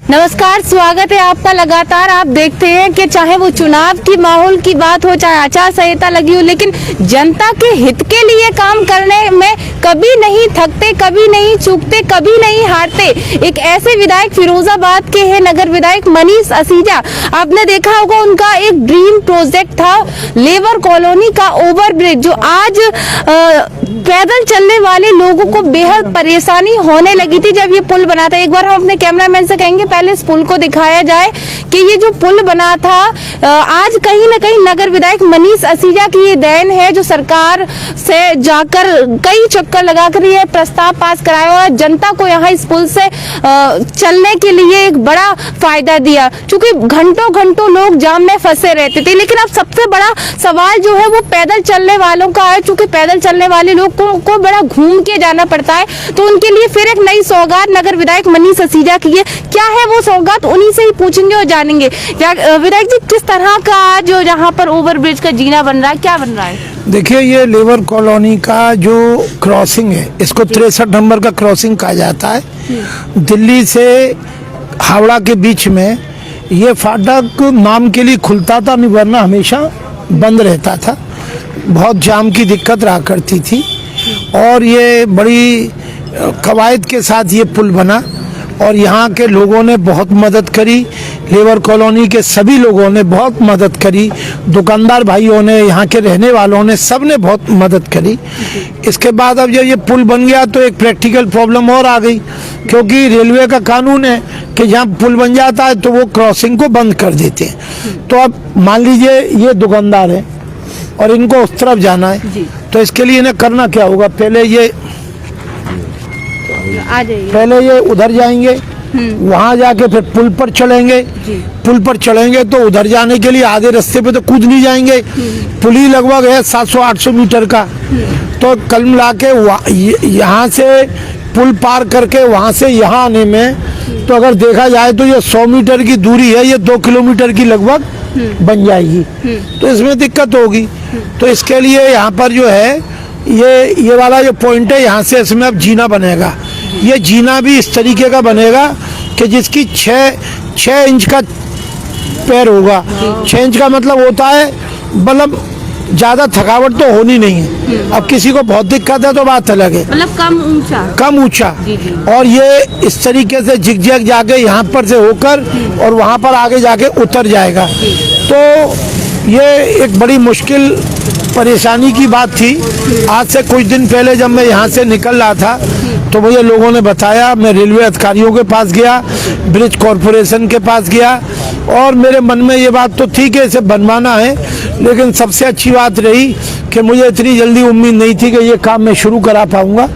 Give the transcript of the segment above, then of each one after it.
नमस्कार, स्वागत है आपका। लगातार आप देखते हैं कि चाहे वो चुनाव की माहौल की बात हो, चाहे आचार संहिता लगी हो, लेकिन जनता के हित के लिए काम करने में कभी नहीं थकते, कभी नहीं चूकते, कभी नहीं हारते। एक ऐसे विधायक फिरोजाबाद के हैं नगर विधायक मनीष असीजा। आपने देखा होगा उनका एक ड्रीम प्रोजेक्ट था लेबर कॉलोनी का ओवरब्रिज, जो आज पैदल चलने वाले लोगों को बेहद परेशानी होने लगी थी जब ये पुल बना था। एक बार हम अपने कैमरामैन से कहेंगे पहले इस पुल को दिखाया जाए कि ये जो पुल बना था आज कहीं ना कहीं नगर विधायक मनीष असीजा की ये देन है, जो सरकार से जाकर कई चक्कर लगाकर ये प्रस्ताव पास कराया और जनता को यहाँ इस पुल से चलने के लिए एक बड़ा फायदा दिया। क्योंकि घंटों घंटों लोग जाम में फंसे रहते थे, लेकिन अब सबसे बड़ा सवाल जो है वो पैदल चलने वालों का है। क्योंकि पैदल चलने वाले लोग को बड़ा घूम के जाना पड़ता है, तो उनके लिए फिर एक नई सौगात नगर विधायक मनीष असीजा की है। क्या है वो सौगात, उन्हीं से ही पूछेंगे और जानेंगे। विधायक जी, किस तरह का जो यहाँ पर ओवरब्रिज का जीना बन रहा है, क्या बन रहा है? देखिए, ये लेबर कॉलोनी का जो क्रॉसिंग है, इसको 63 नंबर का क्रॉसिंग कहा जाता है। दिल्ली से हावड़ा के बीच में ये फाटक नाम के लिए खुलता था, नहीं वरना हमेशा बंद रहता था। बहुत जाम की दिक्कत रहा करती थी और ये बड़ी कवायद के साथ ये पुल बना और यहाँ के लोगों ने बहुत मदद करी। लेबर कॉलोनी के सभी लोगों ने बहुत मदद करी, दुकानदार भाइयों ने, यहाँ के रहने वालों ने, सब ने बहुत मदद करी। इसके बाद अब जब ये पुल बन गया तो एक प्रैक्टिकल प्रॉब्लम और आ गई, क्योंकि रेलवे का कानून है कि जहाँ पुल बन जाता है तो वो क्रॉसिंग को बंद कर देते हैं। तो अब मान लीजिए ये दुकानदार है और इनको उस तरफ जाना है, तो इसके लिए इन्हें करना क्या होगा? पहले ये उधर जाएंगे, वहां जाके फिर पुल पर चढ़ेंगे। पुल पर चढ़ेंगे तो उधर जाने के लिए आधे रास्ते पे तो कूद नहीं जाएंगे। पुल ही लगभग है 700-800 मीटर का, तो कल मिला के यहाँ से पुल पार करके वहां से यहाँ आने में तो अगर देखा जाए तो ये 100 मीटर की दूरी है, ये 2 किलोमीटर की लगभग बन जाएगी। तो इसमें दिक्कत होगी। तो इसके लिए यहाँ पर जो है ये वाला जो पॉइंट है, यहाँ से इसमें अब जीना बनेगा। ये जीना भी इस तरीके का बनेगा कि जिसकी 6 इंच का पैर होगा। 6 इंच का मतलब होता है मतलब ज्यादा थकावट तो होनी नहीं है। अब किसी को बहुत दिक्कत है तो बात अलग है, मतलब कम ऊंचा। और ये इस तरीके से जिग जाके यहाँ पर से होकर और वहाँ पर आगे जाके उतर जाएगा। तो ये एक बड़ी मुश्किल परेशानी की बात थी। आज से कुछ दिन पहले जब मैं यहाँ से निकल रहा था तो मुझे लोगों ने बताया, मैं रेलवे अधिकारियों के पास गया, ब्रिज कॉरपोरेशन के पास गया और मेरे मन में ये बात तो थी कि इसे बनवाना है, लेकिन सबसे अच्छी बात रही कि मुझे इतनी जल्दी उम्मीद नहीं थी कि ये काम मैं शुरू करा पाऊंगा।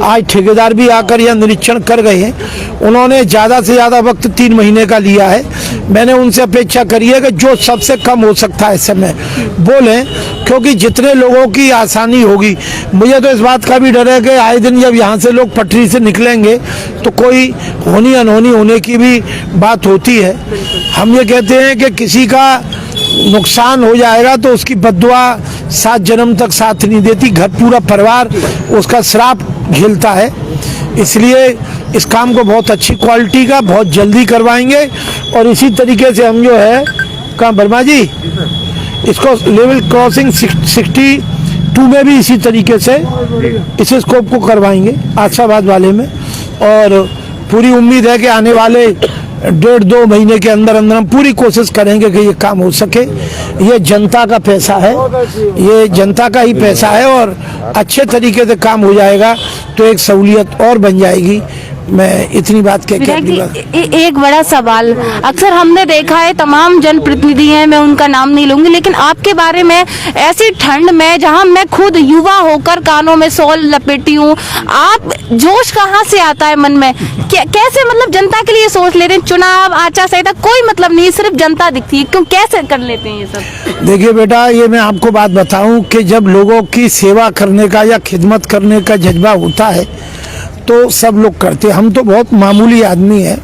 आज ठेकेदार भी आकर यह निरीक्षण कर गए हैं। उन्होंने ज़्यादा से ज़्यादा वक्त 3 महीने का लिया है। मैंने उनसे अपेक्षा करी है कि जो सबसे कम हो सकता है इस समय बोलें, क्योंकि जितने लोगों की आसानी होगी। मुझे तो इस बात का भी डर है कि आए दिन जब यहाँ से लोग पटरी से निकलेंगे तो कोई होनी अनहोनी होने की भी बात होती है। हम ये कहते हैं कि किसी का नुकसान हो जाएगा तो उसकी बद्दुआ 7 जन्म तक साथ नहीं देती, घर पूरा परिवार उसका श्राप झेलता है। इसलिए इस काम को बहुत अच्छी क्वालिटी का बहुत जल्दी करवाएंगे और इसी तरीके से हम जो है कहाँ वर्मा जी, इसको लेवल क्रॉसिंग 62 में भी इसी तरीके से इस स्कोप को करवाएंगे आशाबाद वाले में। और पूरी उम्मीद है कि आने वाले 1.5-2 महीने के अंदर हम पूरी कोशिश करेंगे कि ये काम हो सके। ये जनता का पैसा है, ये जनता का ही पैसा है और अच्छे तरीके से काम हो जाएगा तो एक सहूलियत और बन जाएगी। मैं इतनी बात कह के एक बड़ा सवाल अक्सर हमने देखा है, तमाम जनप्रतिनिधि हैं, मैं उनका नाम नहीं लूंगी, लेकिन आपके बारे में ऐसी ठंड में जहां मैं खुद युवा होकर कानों में शॉल लपेटी हूँ, आप जोश कहाँ से आता है मन में? कैसे मतलब जनता के लिए सोच लेते हैं? चुनाव आचार संहिता कोई मतलब नहीं, सिर्फ जनता दिखती है, क्यों कैसे कर लेते हैं ये सब? देखिए बेटा, ये मैं आपको बात बताऊं कि जब लोगों की सेवा करने का या खिदमत करने का जज्बा होता है तो सब लोग करते हैं। हम तो बहुत मामूली आदमी हैं,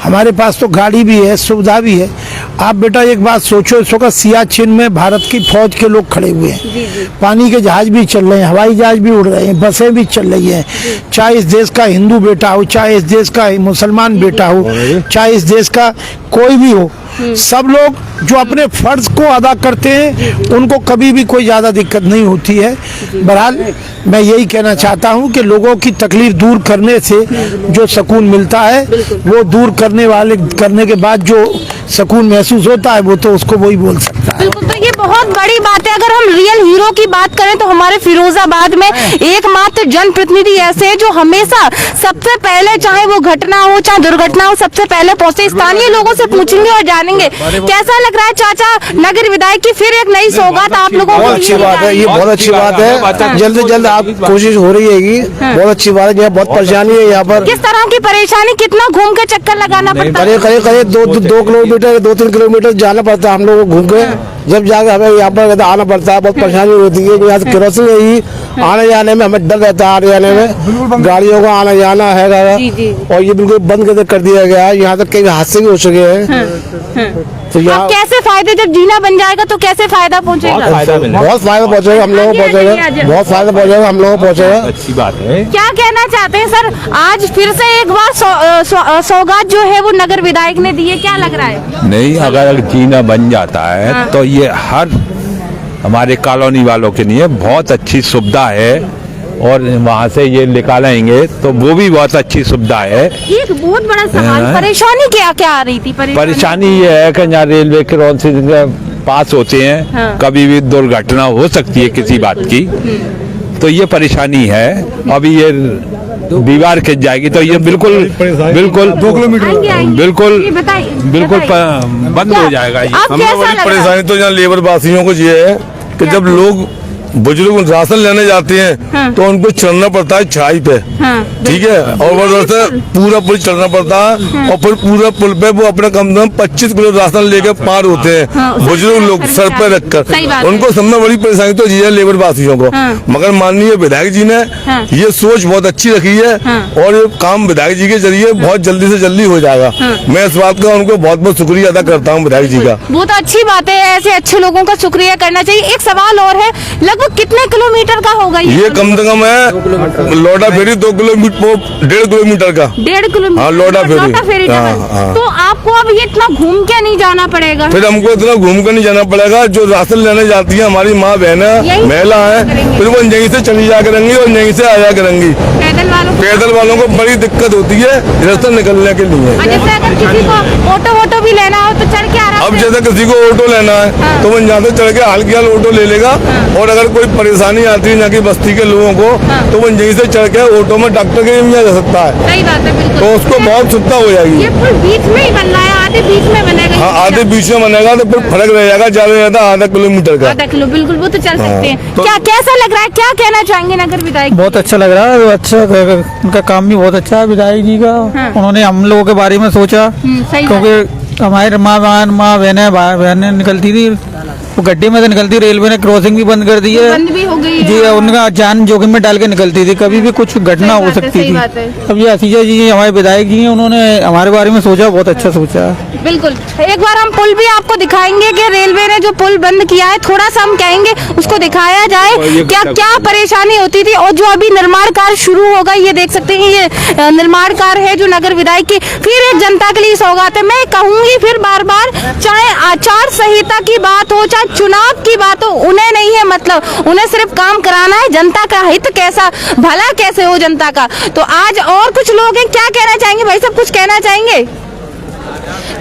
हमारे पास तो गाड़ी भी है, सुविधा भी है। आप बेटा एक बात सोचो, इस वक्त सियाचिन में भारत की फौज के लोग खड़े हुए हैं, पानी के जहाज भी चल रहे हैं, हवाई जहाज भी उड़ रहे हैं, बसें भी चल रही हैं। चाहे इस देश का हिंदू बेटा हो, चाहे इस देश का मुसलमान बेटा हो, चाहे इस देश का कोई भी हो, सब लोग जो अपने फर्ज को अदा करते हैं उनको कभी भी कोई ज़्यादा दिक्कत नहीं होती है। बहरहाल मैं यही कहना चाहता हूं कि लोगों की तकलीफ दूर करने से जो सुकून मिलता है, वो दूर करने के बाद जो सुकून महसूस होता है वो तो उसको वही बोल सकता है। बिल्कुल, तो ये बहुत बड़ी बात है। अगर हम रियल हीरो की बात करें तो हमारे फिरोजाबाद में एकमात्र जनप्रतिनिधि ऐसे हैं जो हमेशा सबसे पहले, चाहे वो घटना हो चाहे दुर्घटना हो, सबसे पहले पहुंचे। स्थानीय लोगों से पूछेंगे और जानेंगे कैसा लग रहा है चाचा, नगर विधायक की फिर एक नई सौगात आप लोगों को। बहुत अच्छी बात है, ये बहुत अच्छी बात है। जल्द से जल्द आप कोशिश हो रही है, बहुत अच्छी बात है। बहुत परेशानी है यहाँ पर। किस तरह की परेशानी, कितना घूम के चक्कर लगाना पड़ता है? करीब 2 किलोमीटर 2-3 किलोमीटर जाना पड़ता है हम लोग को घूम के, जब जाके हमें यहाँ पर आना पड़ता है। बहुत परेशानी होती है, यहाँ से केरोसिन ही आने जाने में हमें डर रहता है, आने जाने में गाड़ियों का आना जाना है। और ये बिल्कुल बंद कर दिया गया है, यहाँ तक कई हादसे भी हो चुके हैं। तो अब कैसे फायदे, जब जीना बन जाएगा तो कैसे फायदा पहुँचेगा? बहुत फायदा पहुँचेगा हम लोगों को, पहुँचेगा बहुत फायदा पहुँचेगा हम लोगों को, पहुँचेगा। अच्छी बात है। क्या कहना चाहते हैं सर, आज फिर से एक बार सौगात जो है वो नगर विधायक ने दी है, क्या लग रहा है? नहीं, अगर जीना बन जाता है तो ये हर हमारे कॉलोनी वालों के लिए बहुत अच्छी सुविधा है, और वहाँ से ये निकालेंगे तो वो भी बहुत अच्छी सुविधा है। एक बहुत बड़ा सवाल, परेशानी क्या क्या आ रही थी? परेशानी ये है कि यहाँ रेलवे क्रॉसिंग पास होते हैं, कभी भी दुर्घटना हो सकती है किसी बात की, तो ये परेशानी है। अभी ये दीवार खिंच जाएगी तो ये बिल्कुल 2 किलोमीटर बिल्कुल बंद हो जाएगा। हमें बड़ी परेशानी तो यहाँ लेबर वासियों को ये है कि जब लोग बुजुर्ग राशन लेने जाते हैं तो उनको चलना पड़ता है छाई पे, ठीक है, और वहाँ से पूरा पुल चलना पड़ता है, और फिर पूरा पुल पे वो अपने कम से कम 25 किलो राशन लेके पार होते हैं, बुजुर्ग लोग सर पे रखकर। उनको सबसे बड़ी परेशानी तो ये है लेबर वासियों को। मगर माननीय विधायक जी ने ये सोच बहुत अच्छी रखी है, और ये काम विधायक जी के जरिए बहुत जल्दी से जल्दी हो जाएगा। मैं इस बात का उनको बहुत बहुत शुक्रिया अदा करता हूँ विधायक जी का। बहुत अच्छी बात है, ऐसे अच्छे लोगों का शुक्रिया करना चाहिए। एक सवाल और है, लगभग कितने किलोमीटर का होगा ये? कम से कम है लोटा फेरी 2 किलोमीटर 1.5 किलोमीटर का। 1.5 किलोमीटर? हाँ, लोटा फेरी। तो आपको अब ये इतना घूम के नहीं जाना पड़ेगा? फिर हमको इतना घूम कर नहीं जाना पड़ेगा। जो राशन लेने जाती है हमारी माँ बहन महिला है, फिर वो यहीं से चली जा करेंगी और यहीं से आया करेंगी। पैदल वालों को बड़ी दिक्कत होती है रास्ता निकलने के लिए। जैसे अगर किसी को ऑटो भी लेना हो तो चढ़ के आ रहा है। अब जैसे किसी को ऑटो लेना है तो वो यहाँ से चढ़ के हल्की हाल ऑटो ले लेगा, और अगर कोई परेशानी आती है यहाँ की बस्ती के लोगों को तो वो यहीं से चढ़ के ऑटो में डॉक्टर के लिए जा सकता है। सही बात है, बिल्कुल। तो उसको बहुत सुविधा हो जाएगी। ये पुल बीच में ही बनना है, आधे बीच में बनेगा? हाँ, आधे बीच में बनेगा तो फिर फर्क रह जाएगा, ज्यादा ज्यादा आधा किलोमीटर का। आधा किलो, बिल्कुल, वो तो चल सकते हैं। क्या कैसा लग रहा है, क्या कहना चाहेंगे नगर विधायक? बहुत अच्छा लग रहा है, अच्छा उनका काम भी बहुत अच्छा है विधायक जी का। उन्होंने हम लोगों के बारे में सोचा, क्योंकि हमारे माँ बहनें निकलती थी, वो गड्ढे में से निकलती, रेलवे ने क्रॉसिंग भी बंद कर दी है, बंद भी हो गई है। जी, उनका जान जोखिम में डाल के निकलती थी, कभी भी कुछ घटना हो सकती थी। अब ये असीजा जी हमारे विधायक जी हैं, उन्होंने हमारे बारे में सोचा, बहुत अच्छा सोचा। बिल्कुल, एक बार हम पुल भी आपको दिखाएंगे कि रेलवे ने जो पुल बंद किया है, थोड़ा सा हम कहेंगे उसको दिखाया जाए, क्या क्या परेशानी होती थी। और जो अभी निर्माण कार्य शुरू होगा, ये देख सकते हैं, ये निर्माण कार्य है जो नगर विधायक की फिर एक जनता के लिए सौगात है। मैं कहूंगी फिर बार बार, चाहे आचार संहिता की बात हो, चाहे चुनाव की बात हो, उन्हें नहीं है मतलब, उन्हें सिर्फ काम कराना है। जनता का हित कैसा, भला कैसे हो जनता का। तो आज और कुछ लोग हैं, क्या कहना चाहेंगे भाई साहब, कुछ कहना चाहेंगे?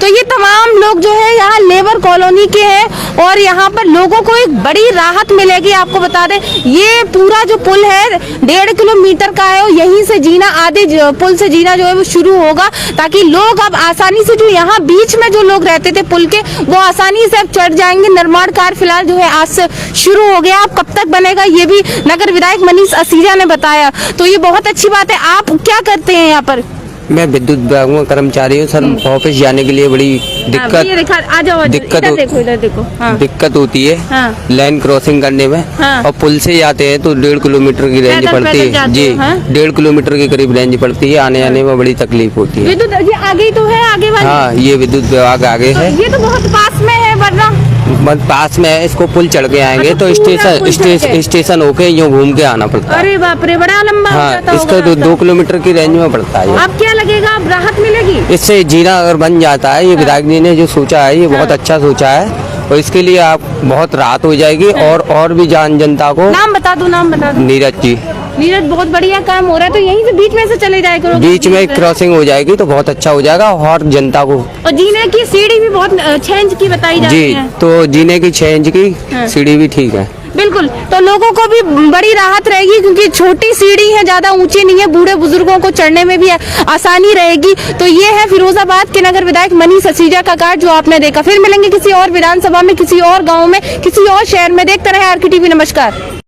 तो ये तमाम लोग जो है यहाँ लेबर कॉलोनी के हैं, और यहाँ पर लोगों को एक बड़ी राहत मिलेगी। आपको बता दें, ये पूरा जो पुल है 1.5 किलोमीटर का है, और यहीं से जीना, आधे पुल से जीना जो है वो शुरू होगा, ताकि लोग अब आसानी से, जो यहाँ बीच में जो लोग रहते थे पुल के, वो आसानी से अब चढ़ जाएंगे। निर्माण कार्य फिलहाल जो है आज से शुरू हो गया, अब कब तक बनेगा ये भी नगर विधायक मनीष असीजा ने बताया। तो ये बहुत अच्छी बात है। आप क्या करते हैं यहाँ पर? मैं विद्युत विभाग में कर्मचारी हूँ सर। ऑफिस जाने के लिए बड़ी दिक्कत ये देखा, आ जाओ दिक्कत इधर देखो, इधर देखो। हाँ। दिक्कत होती है हाँ। लाइन क्रॉसिंग करने में। हाँ। और पुल से जाते हैं तो 1.5 किलोमीटर की रेंज पैदल पड़ती पैदल है जाते जी। हो, हाँ? 1.5 किलोमीटर के करीब रेंज पड़ती है, आने जाने में बड़ी तकलीफ होती है। विद्युत ये आगे ही तो है, आगे वाली। हाँ, ये विद्युत विभाग आगे तो है, ये तो बहुत पास में है, वरना बस पास में है। इसको पुल चढ़ के आएंगे अच्छा, तो पूरा पुल चढ़ के? स्टेशन होके यूँ घूम के आना पड़ता है। अरे बाप रे, बड़ा लंबा हो हाँ, जाता इसका होगा 2 किलोमीटर की रेंज में पड़ता है ये। अब क्या लगेगा, अब राहत मिलेगी? इससे जीना अगर बन जाता है, ये विधायक जी ने जो सोचा है ये बहुत अच्छा सोचा है, और इसके लिए आप बहुत राहत हो जाएगी। और भी जनता को नाम बता दो, नाम बता दो। नीरज जी, नीरज, बहुत बढ़िया काम हो रहा है, तो यहीं से बीच में से चले जाए करो। बीच में क्रॉसिंग हो जाएगी तो बहुत अच्छा हो जाएगा, और जनता को और जीने की सीढ़ी भी बहुत 6 इंच की बताई जाती जी, है। तो जीने की 6 इंच की हाँ। सीढ़ी भी ठीक है। बिल्कुल, तो लोगों को भी बड़ी राहत रहेगी, क्योंकि छोटी सीढ़ी है, ज्यादा ऊंची नहीं है, बूढ़े बुजुर्गों को चढ़ने में भी आसानी रहेगी। तो ये है फिरोजाबाद के नगर विधायक मनीष ससीजा का कार्ड जो आपने देखा। फिर मिलेंगे किसी और विधानसभा में, किसी और गाँव में, किसी और शहर में। देखते रहे आरके टीवी। नमस्कार।